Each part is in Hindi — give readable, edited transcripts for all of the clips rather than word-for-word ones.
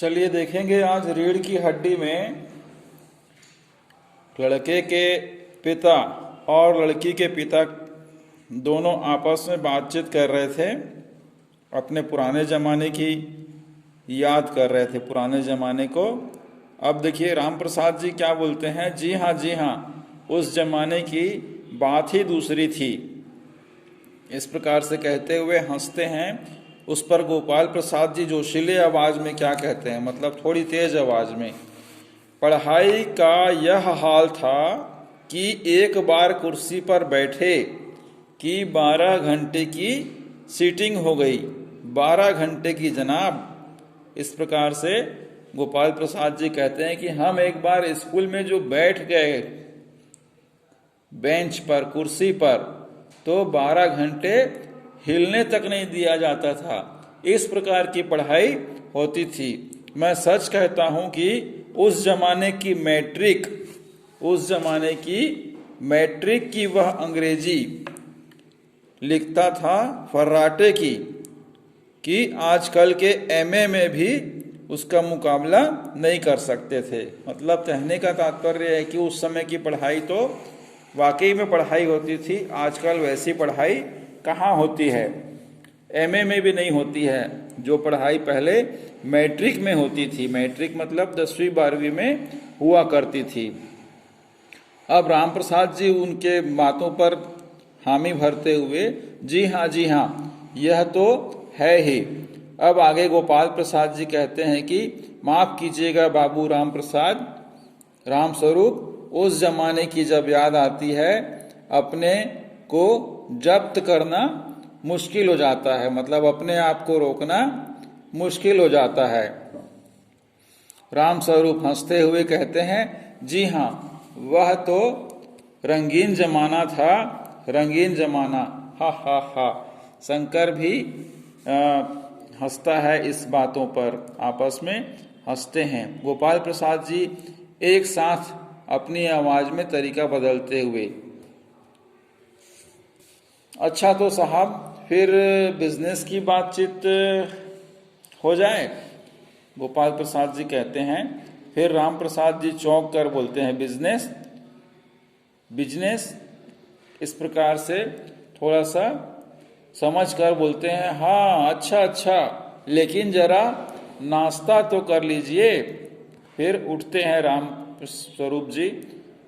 चलिए देखेंगे आज रीढ़ की हड्डी में लड़के के पिता और लड़की के पिता दोनों आपस में बातचीत कर रहे थे। अपने पुराने ज़माने की याद कर रहे थे, पुराने ज़माने को। अब देखिए राम प्रसाद जी क्या बोलते हैं। जी हाँ, उस ज़माने की बात ही दूसरी थी, इस प्रकार से कहते हुए हंसते हैं। उस पर गोपाल प्रसाद जी जोशीले आवाज़ में क्या कहते हैं, मतलब थोड़ी तेज आवाज़ में। पढ़ाई का यह हाल था कि एक बार कुर्सी पर बैठे कि 12 घंटे की सीटिंग हो गई। 12 घंटे की जनाब। इस प्रकार से गोपाल प्रसाद जी कहते हैं कि हम एक बार स्कूल में जो बैठ गए बेंच पर, कुर्सी पर, तो 12 घंटे हिलने तक नहीं दिया जाता था। इस प्रकार की पढ़ाई होती थी। मैं सच कहता हूं कि उस जमाने की मैट्रिक की वह अंग्रेजी लिखता था फर्राटे की, कि आजकल के एमए में भी उसका मुकाबला नहीं कर सकते थे। मतलब कहने का तात्पर्य है कि उस समय की पढ़ाई तो वाकई में पढ़ाई होती थी। आजकल वैसी पढ़ाई कहाँ होती है, एमए में भी नहीं होती है। जो पढ़ाई पहले मैट्रिक में होती थी, मैट्रिक मतलब 10वीं 12वीं में हुआ करती थी। अब राम प्रसाद जी उनके बातों पर हामी भरते हुए जी हाँ, यह तो है ही। अब आगे गोपाल प्रसाद जी कहते हैं कि माफ कीजिएगा बाबू राम प्रसाद, राम स्वरूप, उस जमाने की जब याद आती है अपने को जब्त करना मुश्किल हो जाता है, मतलब अपने आप को रोकना मुश्किल हो जाता है। राम स्वरूप हंसते हुए कहते हैं जी हाँ, वह तो रंगीन जमाना था, रंगीन जमाना। हा। शंकर भी हंसता है, इस बातों पर आपस में हंसते हैं। गोपाल प्रसाद जी एक साथ अपनी आवाज में तरीका बदलते हुए, अच्छा तो साहब फिर बिजनेस की बातचीत हो जाए। गोपाल प्रसाद जी कहते हैं। फिर राम प्रसाद जी चौंक कर बोलते हैं बिजनेस। इस प्रकार से थोड़ा सा समझ कर बोलते हैं हाँ अच्छा, लेकिन जरा नाश्ता तो कर लीजिए। फिर उठते हैं राम स्वरूप जी।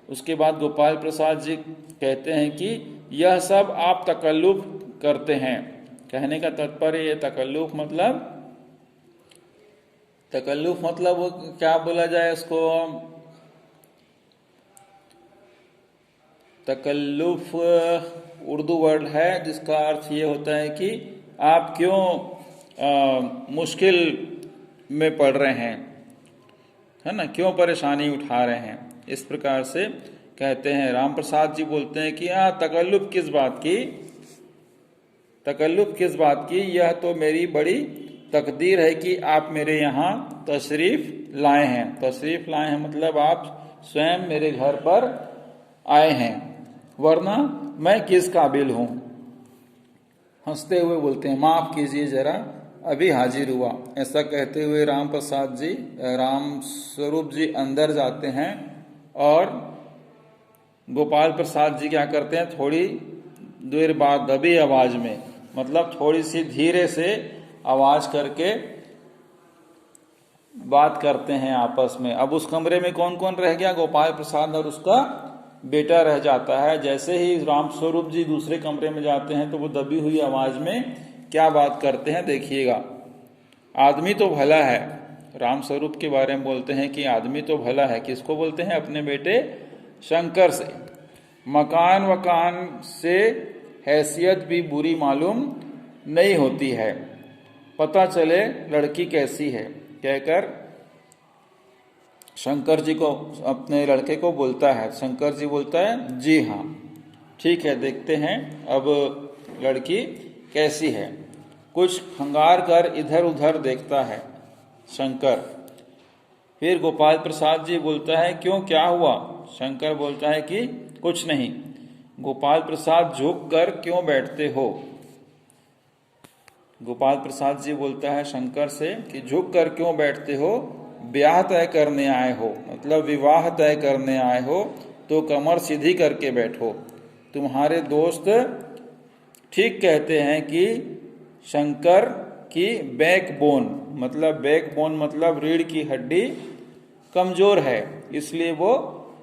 उसके बाद गोपाल प्रसाद जी कहते हैं कि यह सब आप तकल्लुफ करते हैं। कहने का तात्पर्य ये तकल्लुफ मतलब वो क्या बोला जाए इसको, तकल्लुफ उर्दू वर्ड है जिसका अर्थ ये होता है कि आप क्यों मुश्किल में पड़ रहे हैं, है ना, क्यों परेशानी उठा रहे हैं। इस प्रकार से कहते हैं। राम प्रसाद जी बोलते हैं कि तकल्लुफ किस बात की, यह तो मेरी बड़ी तकदीर है कि आप मेरे यहाँ तशरीफ लाए हैं मतलब आप स्वयं मेरे घर पर आए हैं, वरना मैं किस काबिल हूँ। हंसते हुए बोलते हैं माफ कीजिए जरा अभी हाजिर हुआ। ऐसा कहते हुए राम स्वरूप जी अंदर जाते हैं और गोपाल प्रसाद जी क्या करते हैं, थोड़ी देर बाद दबी आवाज में, मतलब थोड़ी सी धीरे से आवाज करके बात करते हैं आपस में। अब उस कमरे में कौन कौन रह गया, गोपाल प्रसाद और उसका बेटा रह जाता है। जैसे ही राम स्वरूप जी दूसरे कमरे में जाते हैं तो वो दबी हुई आवाज में क्या बात करते हैं देखिएगा। आदमी तो भला है, राम स्वरूप के बारे में बोलते हैं कि आदमी तो भला है। किसको बोलते हैं, अपने बेटे शंकर से। मकान वकान से हैसियत भी बुरी मालूम नहीं होती है, पता चले लड़की कैसी है, कहकर शंकर जी को, अपने लड़के को बोलता है। शंकर जी बोलता है जी हाँ ठीक है, देखते हैं अब लड़की कैसी है। कुछ खंगार कर इधर उधर देखता है शंकर। फिर गोपाल प्रसाद जी बोलता है क्यों, क्या हुआ। शंकर बोलता है कि कुछ नहीं। गोपाल प्रसाद झुक कर क्यों बैठते हो, गोपाल प्रसाद जी बोलता है शंकर से कि झुक कर क्यों बैठते हो, ब्याह तय करने आए हो, मतलब विवाह तय करने आए हो तो कमर सीधी करके बैठो। तुम्हारे दोस्त ठीक कहते हैं कि शंकर की बैकबोन मतलब रीढ़ की हड्डी कमजोर है, इसलिए वो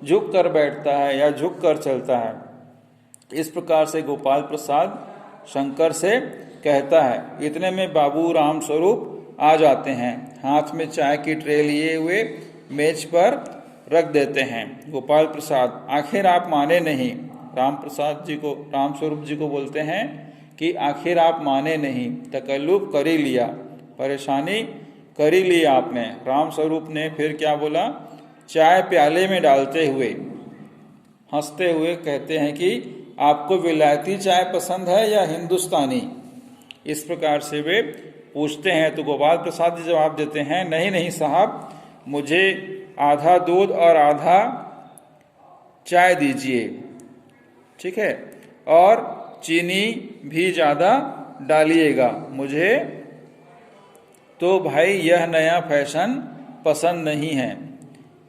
झुक कर बैठता है या झुक कर चलता है। इस प्रकार से गोपाल प्रसाद शंकर से कहता है। इतने में बाबू राम स्वरूप आ जाते हैं, हाथ में चाय की ट्रे लिए हुए मेज पर रख देते हैं। गोपाल प्रसाद आखिर आप माने नहीं, राम स्वरूप जी को बोलते हैं कि आखिर आप माने नहीं, तकल्लुफ कर ही लिया, परेशानी कर ही लिया आपने। राम स्वरूप ने फिर क्या बोला, चाय प्याले में डालते हुए हंसते हुए कहते हैं कि आपको विलायती चाय पसंद है या हिंदुस्तानी। इस प्रकार से वे पूछते हैं तो गोपाल प्रसाद जी जवाब देते हैं, नहीं नहीं साहब, मुझे आधा दूध और आधा चाय दीजिए, ठीक है, और चीनी भी ज़्यादा डालिएगा, मुझे तो भाई यह नया फैशन पसंद नहीं है।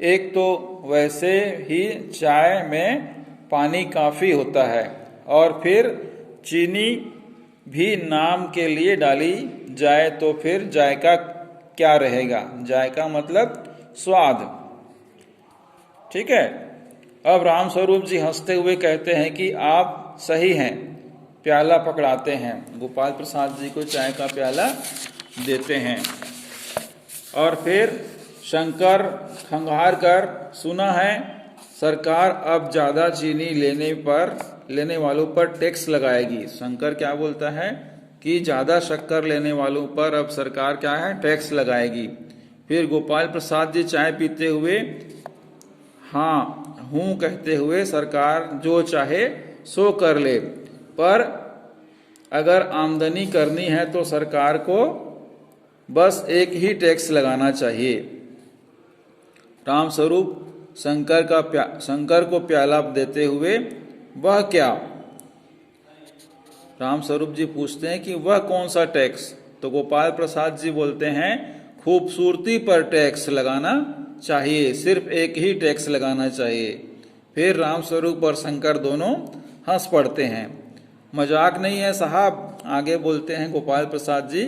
एक तो वैसे ही चाय में पानी काफ़ी होता है और फिर चीनी भी नाम के लिए डाली जाए तो फिर जायका क्या रहेगा, जायका मतलब स्वाद, ठीक है। अब राम स्वरूप जी हंसते हुए कहते हैं कि आप सही हैं, प्याला पकड़ाते हैं, गोपाल प्रसाद जी को चाय का प्याला देते हैं। और फिर शंकर खंगार कर, सुना है सरकार अब ज़्यादा चीनी लेने वालों पर टैक्स लगाएगी। शंकर क्या बोलता है कि ज़्यादा शक्कर लेने वालों पर अब सरकार क्या है, टैक्स लगाएगी। फिर गोपाल प्रसाद जी चाय पीते हुए हाँ हूँ कहते हुए, सरकार जो चाहे सो कर ले, पर अगर आमदनी करनी है तो सरकार को बस एक ही टैक्स लगाना चाहिए। राम स्वरूप शंकर को प्याला देते हुए, वह क्या? राम स्वरूप जी पूछते हैं कि वह कौन सा टैक्स? तो गोपाल प्रसाद जी बोलते हैं खूबसूरती पर टैक्स लगाना चाहिए, सिर्फ एक ही टैक्स लगाना चाहिए। फिर राम स्वरूप और शंकर दोनों हंस पड़ते हैं। मजाक नहीं है साहब, आगे बोलते हैं गोपाल प्रसाद जी,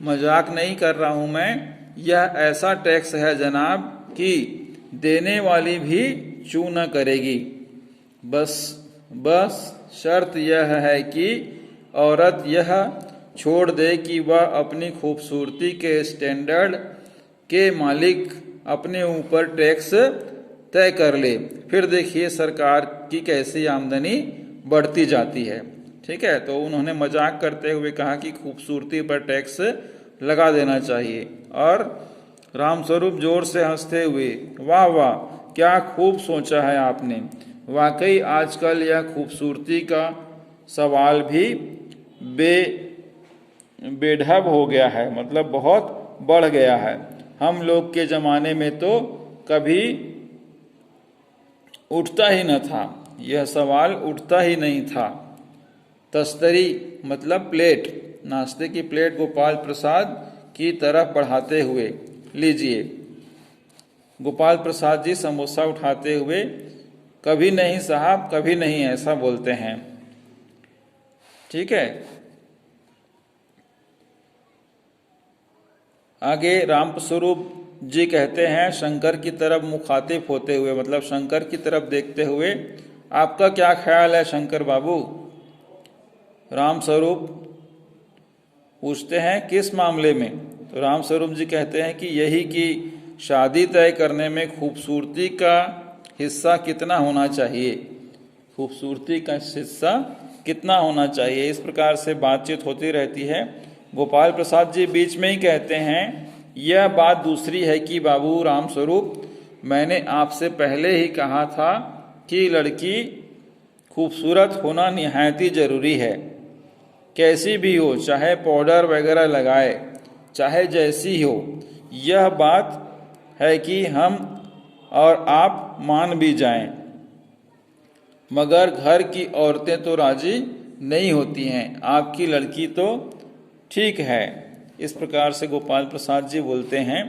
मजाक नहीं कर रहा हूं मैं, यह ऐसा टैक्स है जनाब कि देने वाली भी चू न करेगी। बस शर्त यह है कि औरत यह छोड़ दे कि वह अपनी खूबसूरती के स्टैंडर्ड के मालिक अपने ऊपर टैक्स तय कर ले, फिर देखिए सरकार की कैसी आमदनी बढ़ती जाती है, ठीक है। तो उन्होंने मजाक करते हुए कहा कि खूबसूरती पर टैक्स लगा देना चाहिए। और रामस्वरूप जोर से हंसते हुए, वाह वाह, क्या खूब सोचा है आपने, वाकई आजकल यह खूबसूरती का सवाल भी बेढब हो गया है, मतलब बहुत बढ़ गया है। हम लोग के ज़माने में तो कभी उठता ही न था, यह सवाल उठता ही नहीं था। तस्तरी मतलब प्लेट, नाश्ते की प्लेट गोपाल प्रसाद की तरफ बढ़ाते हुए, लीजिए। गोपाल प्रसाद जी समोसा उठाते हुए, कभी नहीं साहब, कभी नहीं, ऐसा बोलते हैं, ठीक है। आगे रामस्वरूप जी कहते हैं शंकर की तरफ मुखातिब होते हुए, मतलब शंकर की तरफ देखते हुए, आपका क्या ख्याल है शंकर बाबू? रामस्वरूप पूछते हैं किस मामले में? तो रामस्वरूप जी कहते हैं कि यही कि शादी तय करने में खूबसूरती का हिस्सा कितना होना चाहिए, खूबसूरती का हिस्सा कितना होना चाहिए। इस प्रकार से बातचीत होती रहती है। गोपाल प्रसाद जी बीच में ही कहते हैं, यह बात दूसरी है कि बाबू रामस्वरूप, मैंने आपसे पहले ही कहा था कि लड़की खूबसूरत होना निहायती जरूरी है, कैसी भी हो, चाहे पाउडर वगैरह लगाए, चाहे जैसी हो। यह बात है कि हम और आप मान भी जाएं, मगर घर की औरतें तो राजी नहीं होती हैं। आपकी लड़की तो ठीक है। इस प्रकार से गोपाल प्रसाद जी बोलते हैं।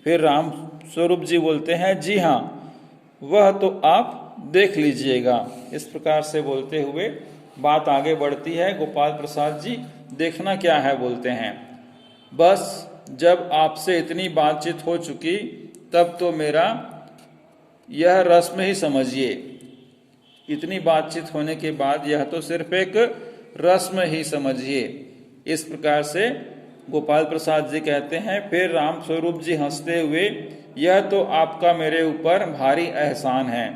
फिर राम स्वरूप जी बोलते हैं, जी हाँ, वह तो आप देख लीजिएगा। इस प्रकार से बोलते हुए बात आगे बढ़ती है। गोपाल प्रसाद जी देखना क्या है बोलते हैं, बस जब आपसे इतनी बातचीत हो चुकी तब तो मेरा यह रस्म ही समझिए। इतनी बातचीत होने के बाद यह तो सिर्फ एक रस्म ही समझिए। इस प्रकार से गोपाल प्रसाद जी कहते हैं। फिर राम स्वरूप जी हंसते हुए, यह तो आपका मेरे ऊपर भारी एहसान है।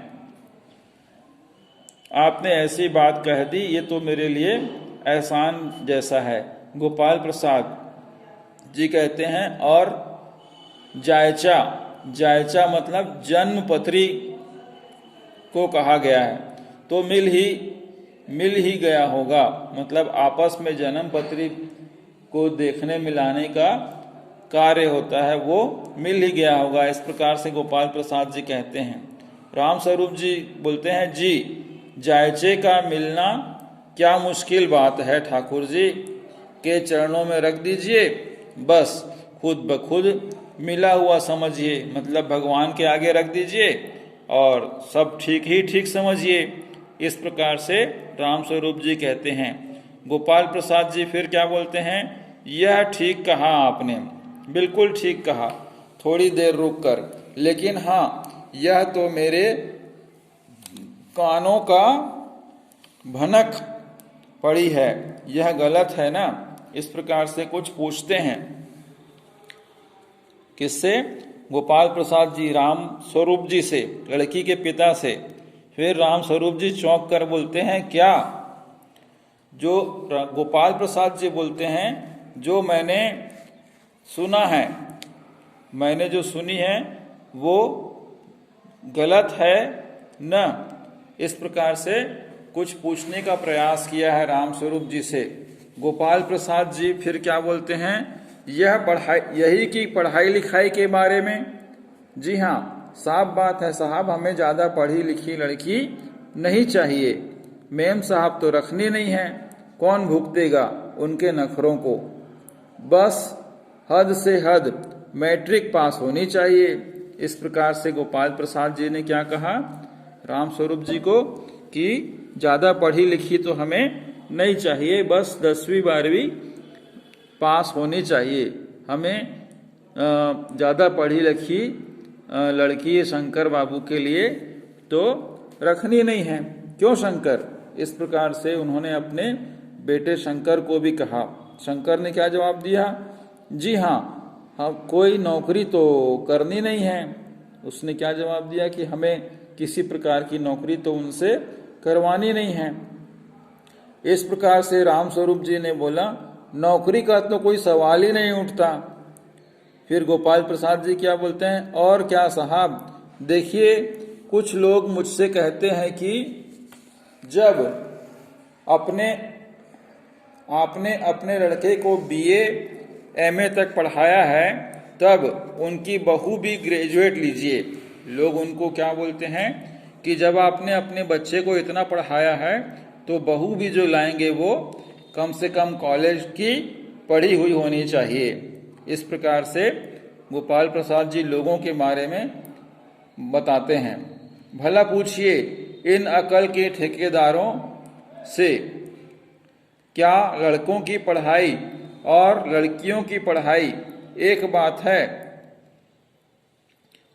आपने ऐसी बात कह दी, ये तो मेरे लिए एहसान जैसा है। गोपाल प्रसाद जी कहते हैं, और जायचा, जायचा मतलब जन्म पत्री को कहा गया है, तो मिल ही गया होगा। मतलब आपस में जन्म पत्री को देखने मिलाने का कार्य होता है, वो मिल ही गया होगा। इस प्रकार से गोपाल प्रसाद जी कहते हैं। राम स्वरूप जी बोलते हैं, जी जायचे का मिलना क्या मुश्किल बात है, ठाकुर जी के चरणों में रख दीजिए, बस खुद ब खुद मिला हुआ समझिए। मतलब भगवान के आगे रख दीजिए और सब ठीक ही ठीक समझिए। इस प्रकार से राम स्वरूप जी कहते हैं। गोपाल प्रसाद जी फिर क्या बोलते हैं, यह ठीक कहा आपने, बिल्कुल ठीक कहा, थोड़ी देर रुक कर, लेकिन हाँ, यह तो मेरे कानों का भनक पड़ी है, यह गलत है ना। इस प्रकार से कुछ पूछते हैं। किससे? गोपाल प्रसाद जी राम स्वरूप जी से, लड़की के पिता से। फिर राम स्वरूप जी चौंक कर बोलते हैं, क्या? जो गोपाल प्रसाद जी बोलते हैं, जो मैंने सुना है, मैंने जो सुनी है वो गलत है न। इस प्रकार से कुछ पूछने का प्रयास किया है राम स्वरूप जी से। गोपाल प्रसाद जी फिर क्या बोलते हैं, यही की पढ़ाई लिखाई के बारे में? जी हाँ, साफ बात है साहब, हमें ज़्यादा पढ़ी लिखी लड़की नहीं चाहिए। मेम साहब तो रखनी नहीं है, कौन भुगतेगा उनके नखरों को। बस हद से हद मैट्रिक पास होनी चाहिए। इस प्रकार से गोपाल प्रसाद जी ने क्या कहा राम स्वरूप जी को कि ज़्यादा पढ़ी लिखी तो हमें नहीं चाहिए, बस 10वीं 12वीं पास होनी चाहिए। हमें ज़्यादा पढ़ी लिखी लड़की शंकर बाबू के लिए तो रखनी नहीं है। क्यों शंकर? इस प्रकार से उन्होंने अपने बेटे शंकर को भी कहा। शंकर ने क्या जवाब दिया, जी हाँ, कोई नौकरी तो करनी नहीं है। उसने क्या जवाब दिया कि हमें किसी प्रकार की नौकरी तो उनसे करवानी नहीं है। इस प्रकार से राम स्वरूप जी ने बोला, नौकरी का तो कोई सवाल ही नहीं उठता। फिर गोपाल प्रसाद जी क्या बोलते हैं, और क्या साहब, देखिए कुछ लोग मुझसे कहते हैं कि जब आपने अपने लड़के को BA MA तक पढ़ाया है तब उनकी बहू भी ग्रेजुएट लीजिए। लोग उनको क्या बोलते हैं कि जब आपने अपने बच्चे को इतना पढ़ाया है तो बहू भी जो लाएंगे वो कम से कम कॉलेज की पढ़ी हुई होनी चाहिए। इस प्रकार से गोपाल प्रसाद जी लोगों के बारे में बताते हैं। भला पूछिए इन अकल के ठेकेदारों से, क्या लड़कों की पढ़ाई और लड़कियों की पढ़ाई एक बात है?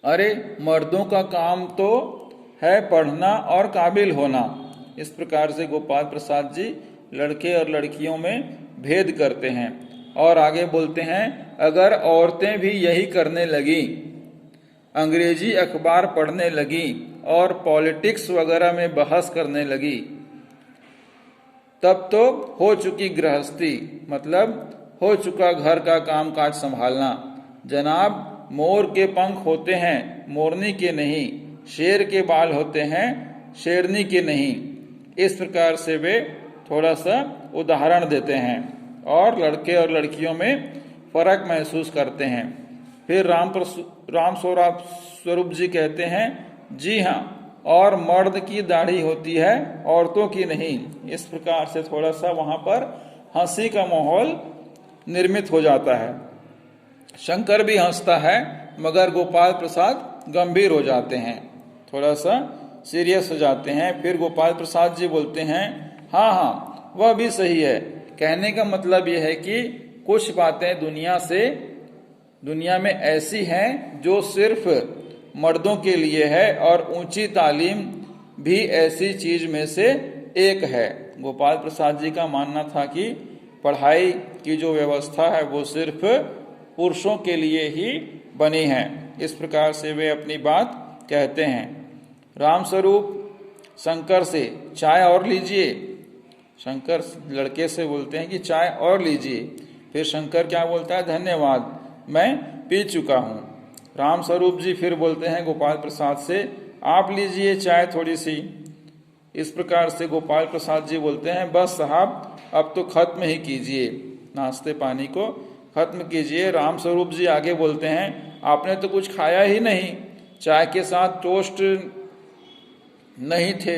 अरे मर्दों का काम तो है पढ़ना और काबिल होना। इस प्रकार से गोपाल प्रसाद जी लड़के और लड़कियों में भेद करते हैं और आगे बोलते हैं, अगर औरतें भी यही करने लगी, अंग्रेजी अखबार पढ़ने लगी और पॉलिटिक्स वगैरह में बहस करने लगी, तब तो हो चुकी गृहस्थी, मतलब हो चुका घर का कामकाज संभालना। जनाब, मोर के पंख होते हैं, मोरनी के नहीं, शेर के बाल होते हैं, शेरनी के नहीं। इस प्रकार से वे थोड़ा सा उदाहरण देते हैं और लड़के और लड़कियों में फर्क महसूस करते हैं। फिर राम स्वरूप जी कहते हैं, जी हाँ, और मर्द की दाढ़ी होती है, औरतों की नहीं। इस प्रकार से थोड़ा सा वहां पर हंसी का माहौल निर्मित हो जाता है। शंकर भी हंसता है मगर गोपाल प्रसाद गंभीर हो जाते हैं, थोड़ा सा सीरियस हो जाते हैं। फिर गोपाल प्रसाद जी बोलते हैं, हाँ हाँ वह भी सही है। कहने का मतलब यह है कि कुछ बातें दुनिया में ऐसी हैं जो सिर्फ मर्दों के लिए है, और ऊंची तालीम भी ऐसी चीज में से एक है। गोपाल प्रसाद जी का मानना था कि पढ़ाई की जो व्यवस्था है वो सिर्फ पुरुषों के लिए ही बनी है। इस प्रकार से वे अपनी बात कहते हैं। रामस्वरूप शंकर से चाय और लीजिए। शंकर लड़के से बोलते हैं कि चाय और लीजिए। फिर शंकर क्या बोलता है, धन्यवाद मैं पी चुका हूँ। रामस्वरूप जी फिर बोलते हैं गोपाल प्रसाद से, आप लीजिए चाय थोड़ी सी। इस प्रकार से गोपाल प्रसाद जी बोलते हैं, बस साहब अब तो खत्म ही कीजिए, नाश्ते पानी को खत्म कीजिए। रामस्वरूप जी आगे बोलते हैं, आपने तो कुछ खाया ही नहीं, चाय के साथ टोस्ट नहीं थे,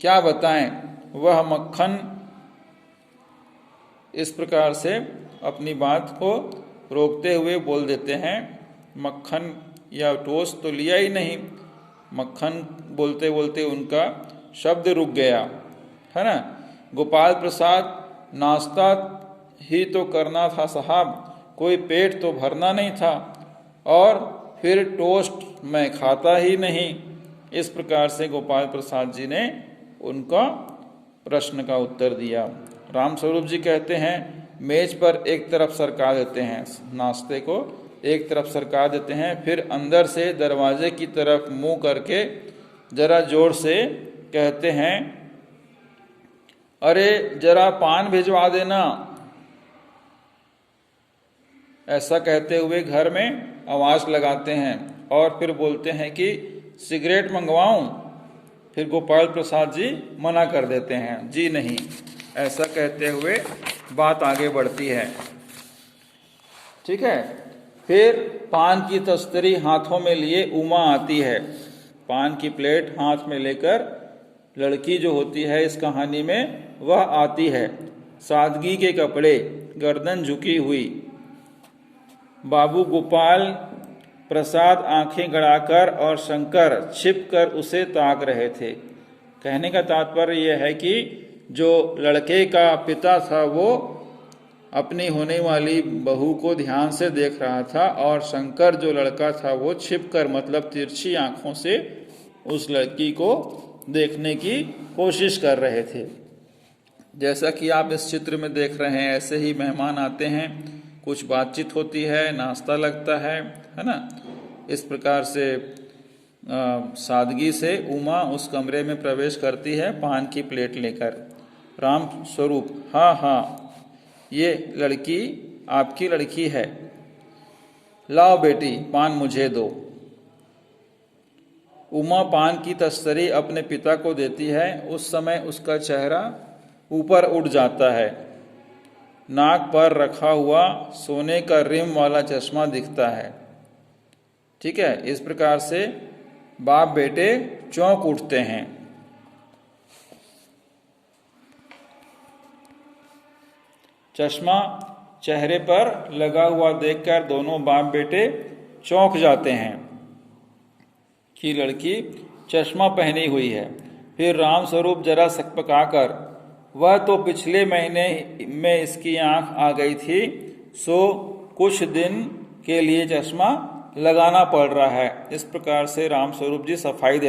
क्या बताएं वह मक्खन। इस प्रकार से अपनी बात को रोकते हुए बोल देते हैं, मक्खन या टोस्ट तो लिया ही नहीं। मक्खन बोलते बोलते उनका शब्द रुक गया, है ना। गोपाल प्रसाद, नाश्ता ही तो करना था साहब, कोई पेट तो भरना नहीं था, और फिर टोस्ट मैं खाता ही नहीं। इस प्रकार से गोपाल प्रसाद जी ने उनका प्रश्न का उत्तर दिया। रामस्वरूप जी कहते हैं, मेज पर एक तरफ सरका देते हैं, नाश्ते को एक तरफ सरका देते हैं, फिर अंदर से दरवाजे की तरफ मुंह करके जरा जोर से कहते हैं, अरे जरा पान भिजवा देना। ऐसा कहते हुए घर में आवाज लगाते हैं और फिर बोलते हैं कि सिगरेट मंगवाऊं। फिर गोपाल प्रसाद जी मना कर देते हैं, जी नहीं। ऐसा कहते हुए बात आगे बढ़ती है, ठीक है। फिर पान की तस्तरी हाथों में लिए उमा आती है। पान की प्लेट हाथ में लेकर लड़की जो होती है इस कहानी में वह आती है, सादगी के कपड़े, गर्दन झुकी हुई। बाबू गोपाल प्रसाद आंखें गड़ाकर और शंकर छिपकर उसे ताक रहे थे। कहने का तात्पर्य यह है कि जो लड़के का पिता था वो अपनी होने वाली बहू को ध्यान से देख रहा था, और शंकर जो लड़का था वो छिपकर मतलब तिरछी आंखों से उस लड़की को देखने की कोशिश कर रहे थे। जैसा कि आप इस चित्र में देख रहे हैं, ऐसे ही मेहमान आते हैं, कुछ बातचीत होती है, नाश्ता लगता है ना। इस प्रकार से सादगी से उमा उस कमरे में प्रवेश करती है पान की प्लेट लेकर। राम स्वरूप, हाँ हाँ ये लड़की आपकी लड़की है, लाओ बेटी पान मुझे दो। उमा पान की तस्तरी अपने पिता को देती है। उस समय उसका चेहरा ऊपर उठ जाता है, नाक पर रखा हुआ सोने का रिम वाला चश्मा दिखता है, ठीक है। इस प्रकार से बाप बेटे चौंक उठते हैं। चश्मा चेहरे पर लगा हुआ देखकर दोनों बाप बेटे चौंक जाते हैं कि लड़की चश्मा पहनी हुई है। फिर रामस्वरूप जरा सकपकाकर, वह तो पिछले महीने में इसकी आंख आ गई थी, सो कुछ दिन के लिए चश्मा लगाना पड़ रहा है। इस प्रकार से रामस्वरूप जी सफाई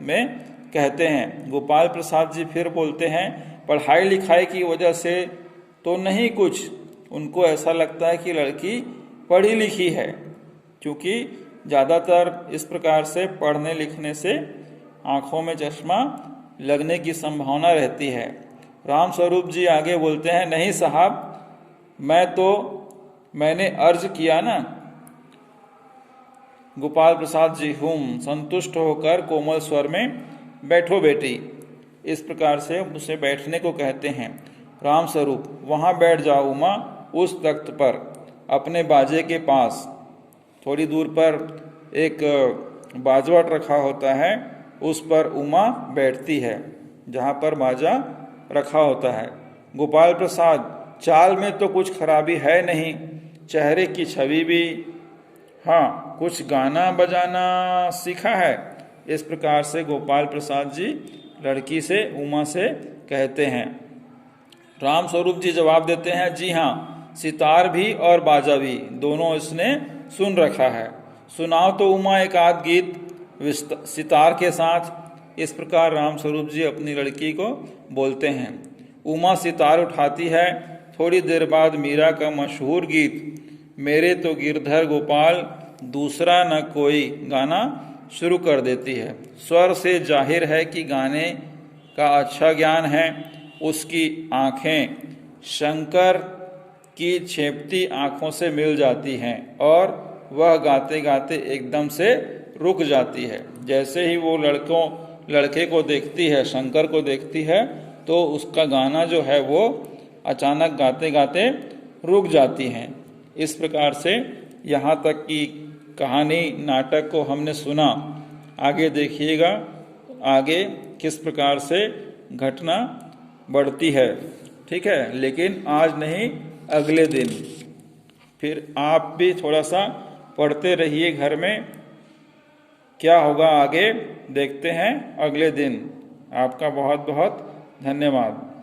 में कहते हैं। गोपाल प्रसाद जी फिर बोलते हैं, पढ़ाई लिखाई की वजह से तो नहीं कुछ, उनको ऐसा लगता है कि लड़की पढ़ी लिखी है, क्योंकि ज़्यादातर इस प्रकार से पढ़ने लिखने से आँखों में चश्मा लगने की संभावना रहती है। रामस्वरूप जी आगे बोलते हैं, नहीं साहब, मैंने अर्ज किया ना। गोपाल प्रसाद जी संतुष्ट होकर कोमल स्वर में, बैठो बेटी। इस प्रकार से उसे बैठने को कहते हैं। रामस्वरूप, वहाँ बैठ जाओ उमा, उस तख्त पर अपने बाजे के पास। थोड़ी दूर पर एक बाजवट रखा होता है, उस पर उमा बैठती है जहाँ पर बाजा रखा होता है। गोपाल प्रसाद, चाल में तो कुछ खराबी है नहीं, चेहरे की छवि भी, हाँ कुछ गाना बजाना सीखा है। इस प्रकार से गोपाल प्रसाद जी लड़की से, उमा से कहते हैं। राम स्वरूप जी जवाब देते हैं, जी हाँ, सितार भी और बाजा भी दोनों इसने सुन रखा है। सुनाओ तो उमा एक आध गीत सितार के साथ। इस प्रकार राम स्वरूप जी अपनी लड़की को बोलते हैं। उमा सितार उठाती है। थोड़ी देर बाद मीरा का मशहूर गीत मेरे तो गिरधर गोपाल दूसरा न कोई गाना शुरू कर देती है। स्वर से जाहिर है कि गाने का अच्छा ज्ञान है। उसकी आँखें शंकर की छेपती आँखों से मिल जाती हैं और वह गाते गाते एकदम से रुक जाती है। जैसे ही वो लड़के को देखती है, शंकर को देखती है, तो उसका गाना जो है वो अचानक गाते गाते रुक जाती हैं। इस प्रकार से यहाँ तक की कहानी, नाटक को हमने सुना। आगे देखिएगा आगे किस प्रकार से घटना बढ़ती है। ठीक है, लेकिन आज नहीं, अगले दिन। फिर आप भी थोड़ा सा पढ़ते रहिए घर में। क्या होगा आगे देखते हैं अगले दिन। आपका बहुत बहुत धन्यवाद।